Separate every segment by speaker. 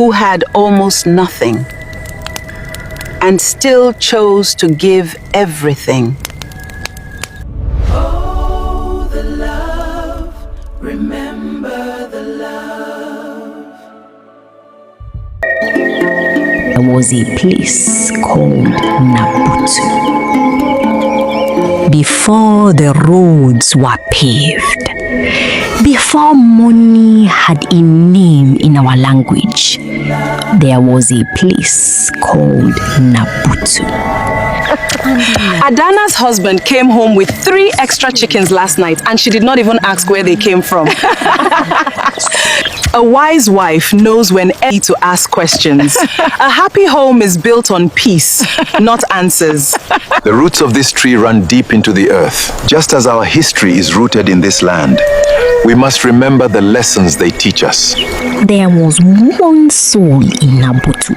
Speaker 1: who had almost nothing and still chose to give everything.
Speaker 2: Oh, the love, remember the love.
Speaker 3: There was a place called Nabutu. Before the roads were paved, before money had a name in our language, there was a place called Nabutu.
Speaker 1: Adana's husband came home with 3 extra chickens last night and she did not even ask where they came from. A wise wife knows when to ask questions. A happy home is built on peace, not answers.
Speaker 4: The roots of this tree run deep into the earth. Just as our history is rooted in this land, we must remember the lessons they teach us.
Speaker 3: There was one soul in Nabutu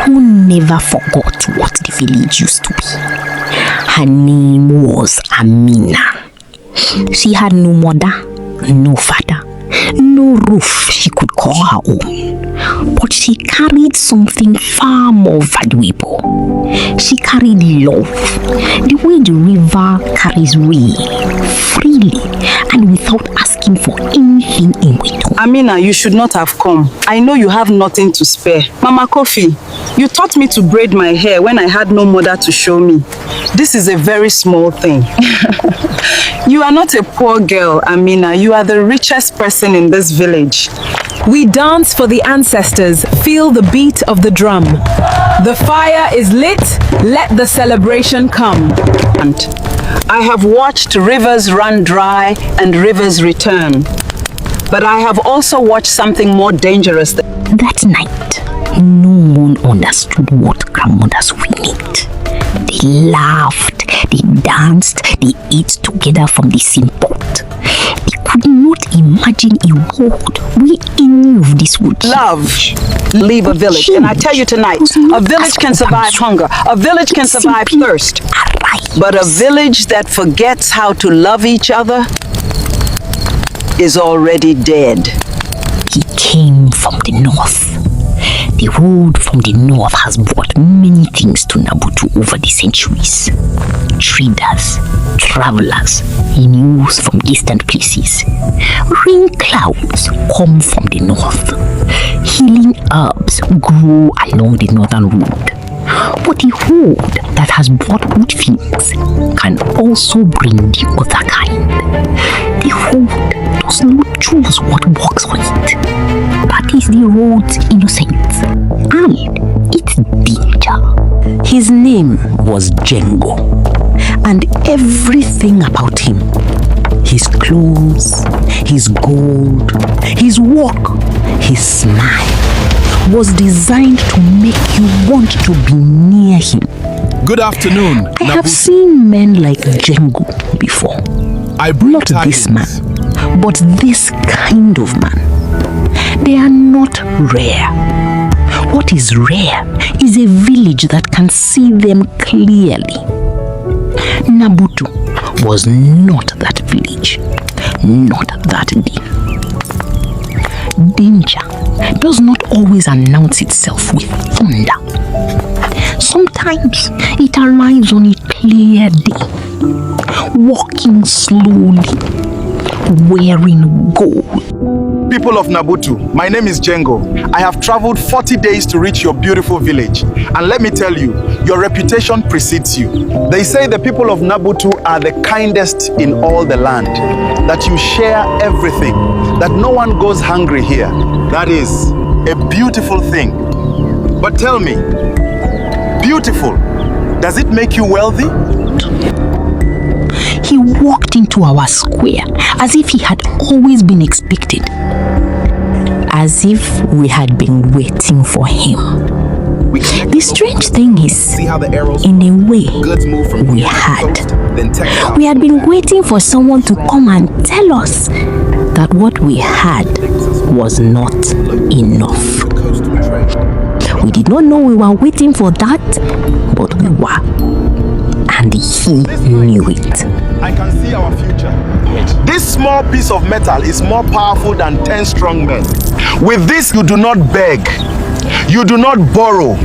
Speaker 3: who never forgot what the village used to be. Her name was Amina. She had no mother, no father, no roof she could call her own. But she carried something far more valuable. She carried love, the way the river carries rain, freely and without asking for anything in return.
Speaker 1: Amina, you should not have come. I know you have nothing to spare. Mama Kofi, you taught me to braid my hair when I had no mother to show me. This is a very small thing. You are not a poor girl, Amina. You are the richest person in this village.
Speaker 5: We dance for the ancestors. Feel the beat of the drum. The fire is lit. Let the celebration come.
Speaker 1: And I have watched rivers run dry and rivers return. But I have also watched something more dangerous.
Speaker 3: That night, no one understood what grandmothers we need. They laughed, they danced, they ate together from the same pot. They could not imagine a world where any of this would
Speaker 1: love leave a village. And I tell you tonight, a village can survive hunger, a village can survive thirst, but a village that forgets how to love each other is already dead.
Speaker 3: He came from the north. The road from the north has brought many things to Nabutu over the centuries. Traders, travelers, news from distant places. Rain clouds come from the north. Healing herbs grow along the northern road. But the road that has brought good things can also bring the other kind. The road does not choose what works for it. That is the road's innocence and its danger.
Speaker 6: His name was JENGO, and everything about him, his clothes, his gold, his walk, his smile, was designed to make you want to be near him.
Speaker 7: Good afternoon,
Speaker 6: I have seen men like JENGO before. Not this man, but this kind of man. They are not rare. What is rare is a village that can see them clearly. Nabutu was not that village, not that day. Danger does not always announce itself with thunder. Sometimes it arrives on a clear day, walking slowly, wearing gold.
Speaker 4: People of Nabutu, my name is JENGO. I have traveled 40 days to reach your beautiful village. And let me tell you, your reputation precedes you. They say the people of Nabutu are the kindest in all the land, that you share everything, that no one goes hungry here. That is a beautiful thing. But tell me, beautiful, does it make you wealthy?
Speaker 3: He walked into our square as if he had always been expected. As if we had been waiting for him. The strange thing is, in a way, we had. We had been waiting for someone to come and tell us that what we had was not enough. We did not know we were waiting for that, but we were. And he knew it.
Speaker 4: I can see our future. This small piece of metal is more powerful than 10 strong men. With this, you do not beg. You do not borrow.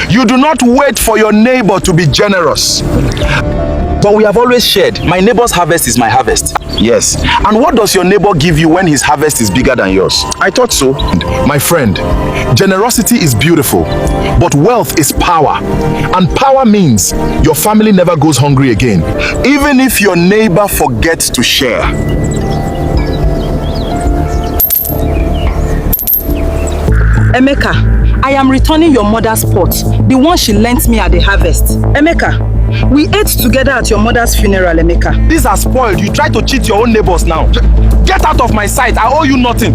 Speaker 4: You do not wait for your neighbor to be generous.
Speaker 7: But we have always shared. My neighbor's harvest is my harvest.
Speaker 4: Yes. And what does your neighbor give you when his harvest is bigger than yours? I thought so. My friend, generosity is beautiful, but wealth is power. And power means your family never goes hungry again, even if your neighbor forgets to share.
Speaker 1: Emeka, I am returning your mother's pot, the one she lent me at the harvest. Emeka, we ate together at your mother's funeral, Emeka.
Speaker 7: These are spoiled. You try to cheat your own neighbors now. Get out of my sight. I owe you nothing.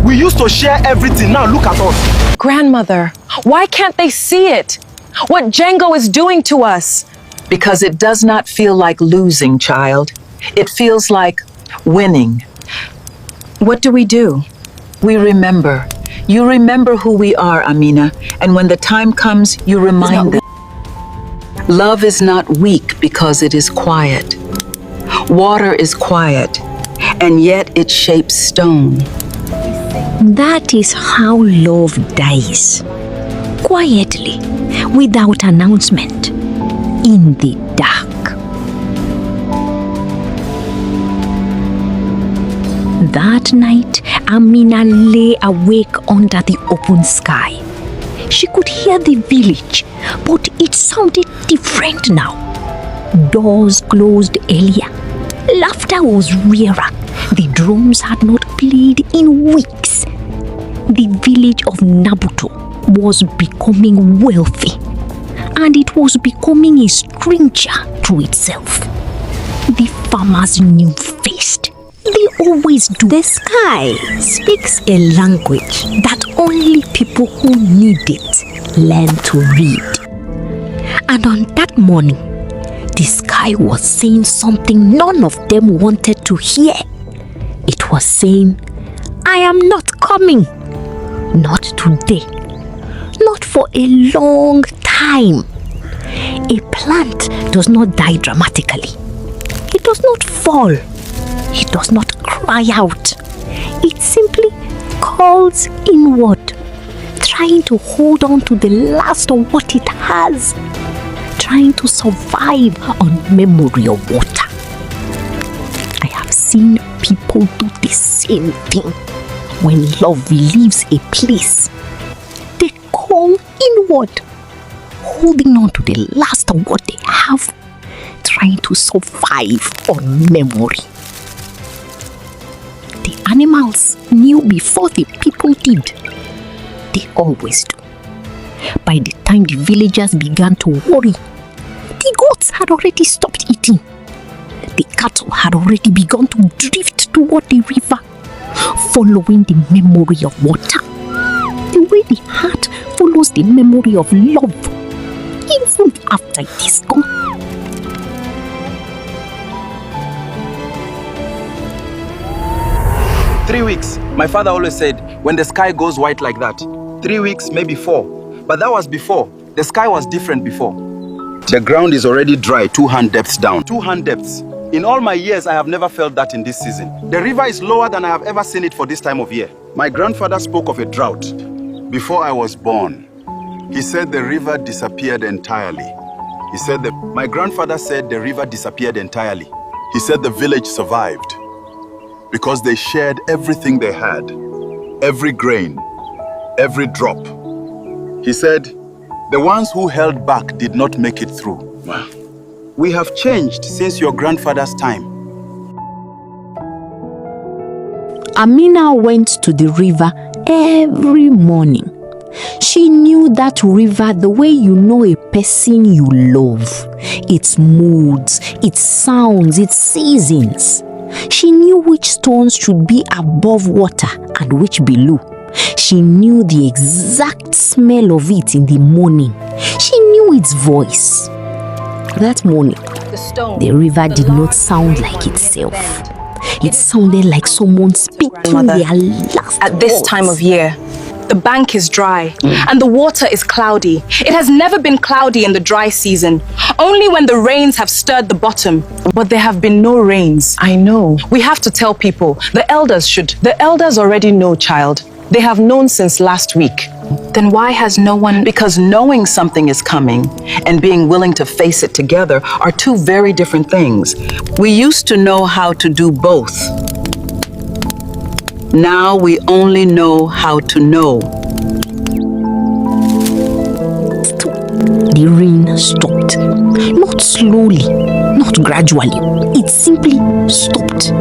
Speaker 7: We used to share everything. Now look at us.
Speaker 8: Grandmother, why can't they see it? What JENGO is doing to us?
Speaker 9: Because it does not feel like losing, child. It feels like winning.
Speaker 8: What do we do?
Speaker 9: We remember. You remember who we are, Amina, and when the time comes, you remind them. Love is not weak because it is quiet. Water is quiet, and yet it shapes stone.
Speaker 3: That is how love dies. Quietly, without announcement, in the dark. That night, Amina lay awake under the open sky. She could hear the village, but it sounded different now. Doors closed earlier. Laughter was rarer. The drums had not played in weeks. The village of Nabutu was becoming wealthy, and it was becoming a stranger to itself. The farmers knew faced. They always do. The sky speaks a language that only people who need it learn to read. And on that morning, the sky was saying something none of them wanted to hear. It was saying, I am not coming. Not today. Not for a long time. A plant does not die dramatically. It does not fall. It does not cry out. It simply calls inward, trying to hold on to the last of what it has, trying to survive on memory of water. I have seen people do the same thing. When love leaves a place, they call inward, holding on to the last of what they have, trying to survive on memory. The animals knew before the people did. They always do. By the time the villagers began to worry, the goats had already stopped eating. The cattle had already begun to drift toward the river, following the memory of water. The way the heart follows the memory of love, even after it is gone.
Speaker 7: 3 weeks. My father always said, when the sky goes white like that, 3 weeks, maybe 4. But that was before. The sky was different before.
Speaker 4: The ground is already dry, 2 hand depths down.
Speaker 7: 2 hand depths. In all my years, I have never felt that in this season. The river is lower than I have ever seen it for this time of year.
Speaker 4: My grandfather spoke of a drought before I was born. He said the river disappeared entirely. My grandfather said the river disappeared entirely. He said the village survived because they shared everything they had, every grain, every drop. He said, the ones who held back did not make it through.
Speaker 7: Wow. We have changed since your grandfather's time.
Speaker 3: Amina went to the river every morning. She knew that river the way you know a person you love. Its moods, its sounds, its seasons. She knew which stones should be above water and which below. She knew the exact smell of it in the morning. She knew its voice. That morning, the river did not sound like itself. It sounded like someone speaking their last
Speaker 8: At this time of year, the bank is dry and the water is cloudy. It has never been cloudy in the dry season, only when the rains have stirred the bottom. But there have been no rains.
Speaker 9: I know.
Speaker 8: We have to tell people. The elders should. The elders already know, child. They have known since last week. Then why has no one...
Speaker 9: Because knowing something is coming and being willing to face it together are two very different things. We used to know how to do both. Now we only know how to know.
Speaker 3: The rain stopped. Not slowly, not gradually. It simply stopped.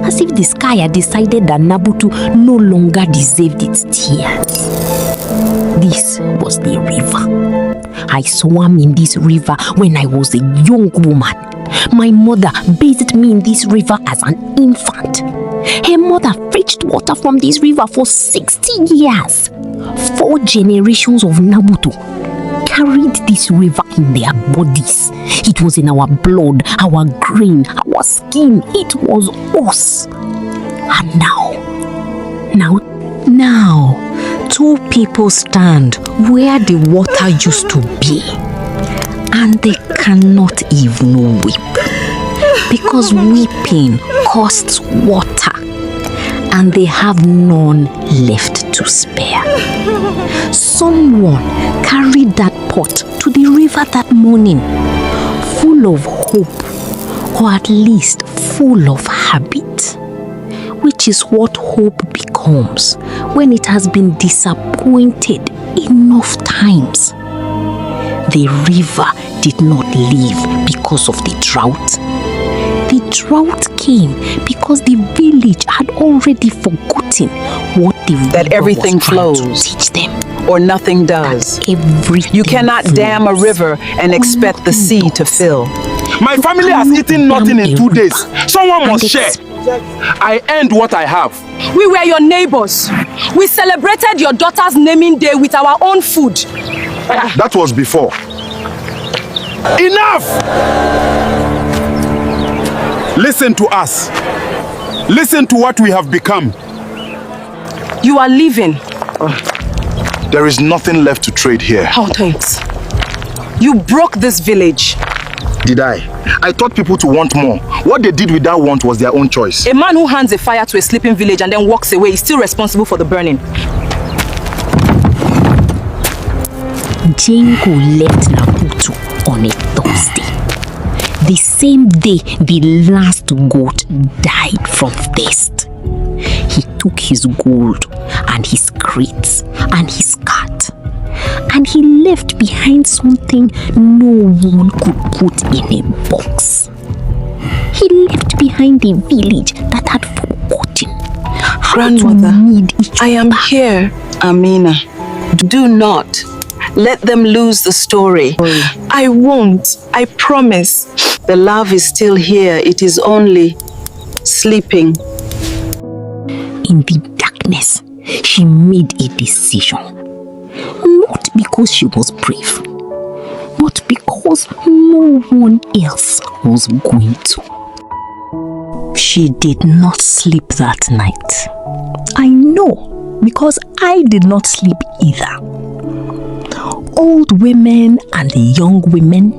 Speaker 3: As if the sky had decided that Nabutu no longer deserved its tears. This was the river. I swam in this river when I was a young woman. My mother bathed me in this river as an infant. Her mother fetched water from this river for 60 years. 4 generations of Nabutu carried this river in their bodies. It was in our blood, our grain, our skin. It was us. And now, 2 people stand where the water used to be, and they cannot even weep, because weeping costs water, and they have none left to spare. Someone carried that pot to the river that morning, full of hope, or at least full of habit, which is what hope becomes when it has been disappointed enough times. The river did not leave because of the drought. The drought came because the village had already forgotten what the river
Speaker 9: everything
Speaker 3: was trying
Speaker 9: flows
Speaker 3: to teach them.
Speaker 9: Or nothing does. You cannot dam a river and expect the sea to fill.
Speaker 7: My family has eaten nothing in 2 days. Someone must share. I earned what I have.
Speaker 8: We were your neighbors. We celebrated your daughter's naming day with our own food.
Speaker 4: That was before.
Speaker 7: Enough! Listen to us. Listen to what we have become.
Speaker 8: You are leaving.
Speaker 4: There is nothing left to trade here.
Speaker 8: How thanks. You broke this village.
Speaker 4: Did I? I taught people to want more. What they did with that want was their own choice.
Speaker 8: A man who hands a fire to a sleeping village and then walks away is still responsible for the burning.
Speaker 3: JENGO left Nabutu on a Thursday. The same day the last goat died from thirst. He took his gold and his crates and his cart, and he left behind something no one could put in a box. He left behind a village that had forgotten how
Speaker 9: Grandmother,
Speaker 3: to need each other.
Speaker 9: I am here. Amina, do not let them lose the story.
Speaker 1: I won't. I promise.
Speaker 9: The love is still here. It is only sleeping.
Speaker 3: In the darkness, she made a decision. Not because she was brave, but because no one else was going to. She did not sleep that night. I know, because I did not sleep either. Old women and young women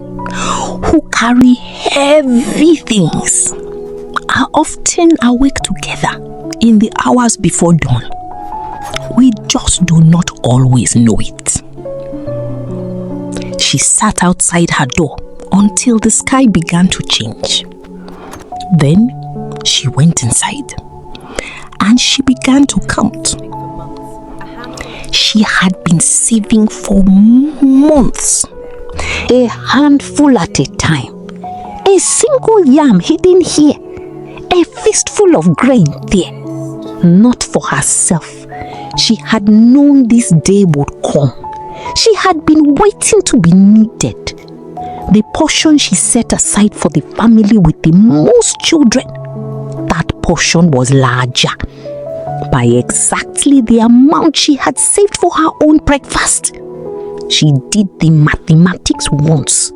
Speaker 3: who carry heavy things are often awake together in the hours before dawn. We just do not always know it. She sat outside her door until the sky began to change. Then she went inside and she began to count. She had been saving for months, a handful at a time, a single yam hidden here, a fistful of grain there. Not for herself. She had known this day would come. She had been waiting to be needed. The portion she set aside for the family with the most children, that portion was larger by exactly the amount she had saved for her own breakfast. She did the mathematics once,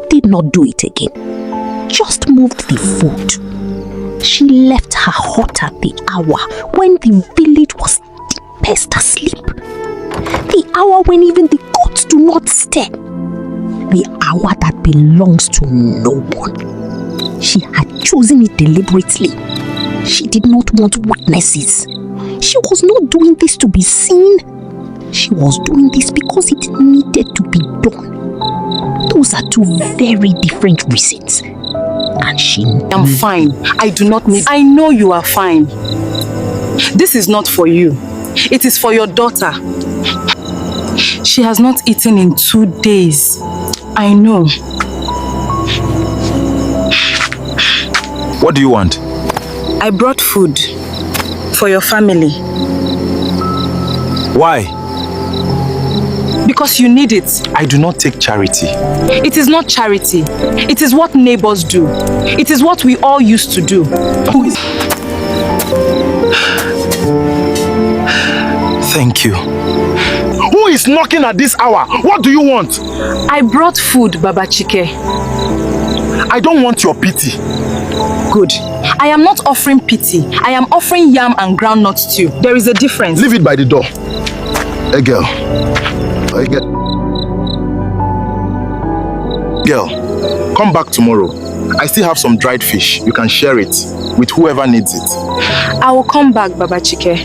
Speaker 3: did not do it again, just moved the food. She left her hut at the hour when the village was deepest asleep. The hour when even the goats do not stir. The hour that belongs to no one. She had chosen it deliberately. She did not want witnesses. She was not doing this to be seen. she was doing this because it needed to be done. Those are two very different reasons. And she...
Speaker 1: I'm fine. I do not need... I know you are fine. This is not for you. It is for your daughter. She has not eaten in 2 days. I know.
Speaker 7: What do you want?
Speaker 1: I brought food for your family.
Speaker 7: Why?
Speaker 1: Because you need it.
Speaker 7: I do not take charity.
Speaker 1: It is not charity. It is what neighbors do. It is what we all used to do.
Speaker 7: Thank you. Who is knocking at this hour? What do you want?
Speaker 1: I brought food, Baba Chike.
Speaker 7: I don't want your pity.
Speaker 1: Good. I am not offering pity. I am offering yam and groundnut stew. There is a difference.
Speaker 7: Leave it by the door. Hey, girl. Girl, come back tomorrow. I still have some dried fish. You can share it with whoever needs it.
Speaker 1: I will come back, Baba Chike.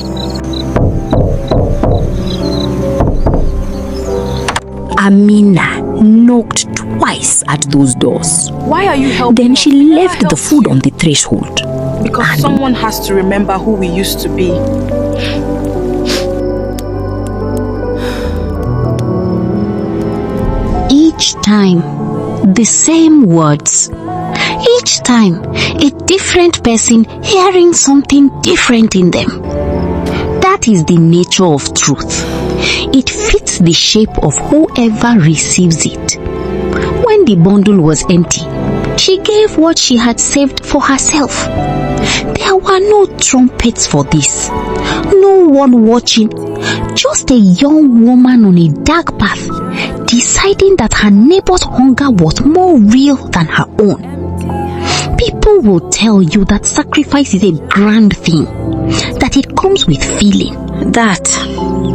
Speaker 3: Amina knocked twice at those doors.
Speaker 1: Why are you helping?
Speaker 3: Then she left the food on the threshold.
Speaker 1: Because someone has to remember who we used to be.
Speaker 3: Each time, the same words. Each time, a different person hearing something different in them. That is the nature of truth. It fits the shape of whoever receives it. When the bundle was empty, she gave what she had saved for herself. There were no trumpets for this, no one watching, just a young woman on a dark path, deciding that her neighbor's hunger was more real than her own. People will tell you that sacrifice is a grand thing, that it comes with feeling, that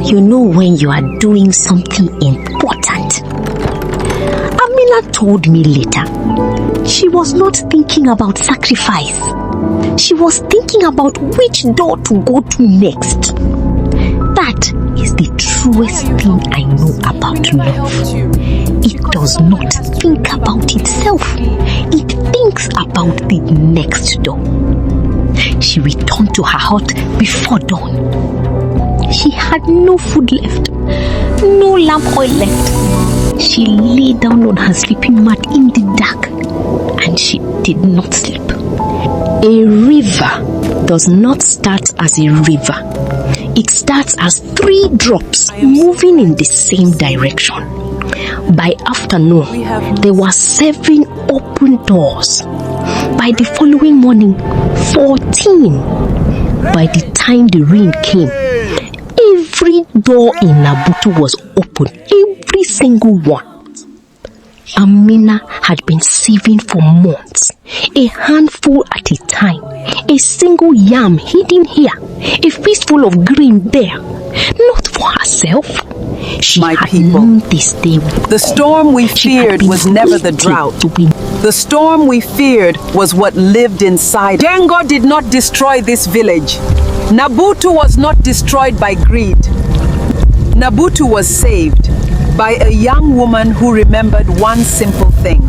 Speaker 3: you know when you are doing something important. Amina told me later, she was not thinking about sacrifice. She was thinking about which door to go to next. That is the truest thing I know about love. It does not think about itself. It thinks about the next door. She returned to her hut before dawn. She had no food left, no lamp oil left. She lay down on her sleeping mat in the dark, and she did not sleep. A river does not start as a river. It starts as 3 drops moving in the same direction. By afternoon, there were 7 open doors. By the following morning, 14. By the time the rain came, every door in Nabutu was open, every single one. Amina had been saving for months, a handful at a time, a single yam hidden here, a fistful of grain there, not for herself. She had known this day.
Speaker 1: The storm we feared was never the drought. The storm we feared was what lived inside. JENGO did not destroy this village. Nabutu was not destroyed by greed. Nabutu was saved by a young woman who remembered one simple thing.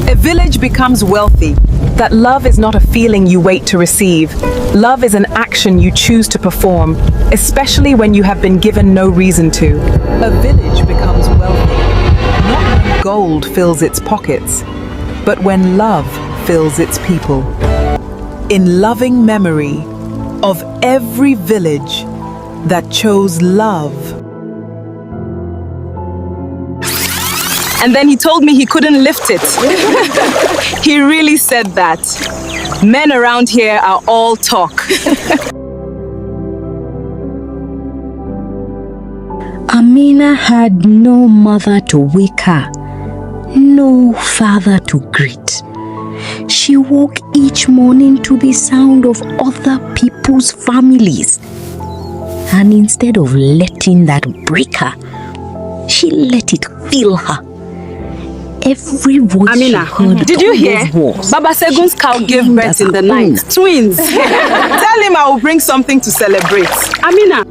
Speaker 1: A village becomes wealthy.
Speaker 5: That love is not a feeling you wait to receive. Love is an action you choose to perform, especially when you have been given no reason to.
Speaker 1: A village becomes wealthy, not when gold fills its pockets, but when love fills its people. In loving memory of every village that chose love. And then he told me he couldn't lift it. He really said that. Men around here are all talk.
Speaker 3: Amina had no mother to wake her, no father to greet. She woke each morning to the sound of other people's families. And instead of letting that break her, she let it fill her. Every voice
Speaker 1: Amina,
Speaker 3: she heard,
Speaker 1: did you hear? Baba Segun's cow gave birth in the night. Twins. Tell him I will bring something to celebrate. Amina.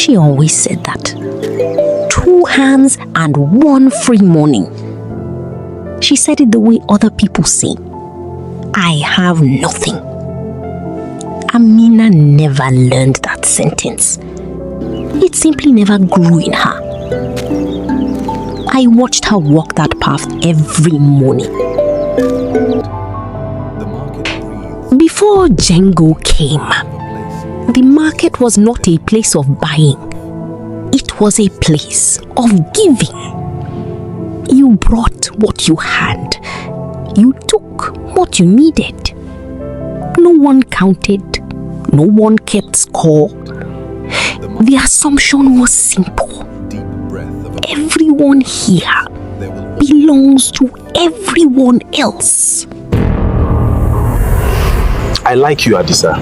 Speaker 3: She always said that. 2 hands and 1 free morning. She said it the way other people say, I have nothing. Amina never learned that sentence. It simply never grew in her. I watched her walk that path every morning. Before JENGO came, the market was not a place of buying. It was a place of giving. You brought what you had. You took what you needed. No one counted. No one kept score. The assumption was simple. Everyone here belongs to everyone else.
Speaker 7: I like you, Adisa.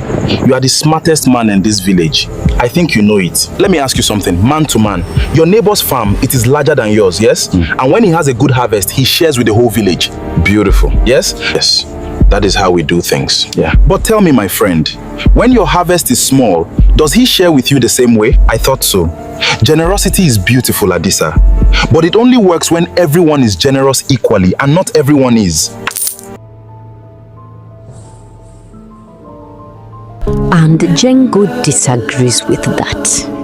Speaker 7: You are the smartest man in this village. I think you know it. Let me ask you something, man to man. Your neighbor's farm, it is larger than yours, yes? And when he has a good harvest, he shares with the whole village. Beautiful. Yes? Yes. That is how we do things. Yeah. But tell me, my friend, when your harvest is small, does he share with you the same way? I thought so. Generosity is beautiful, Adisa. But it only works when everyone is generous equally, and not everyone is.
Speaker 3: And JENGO disagrees with that.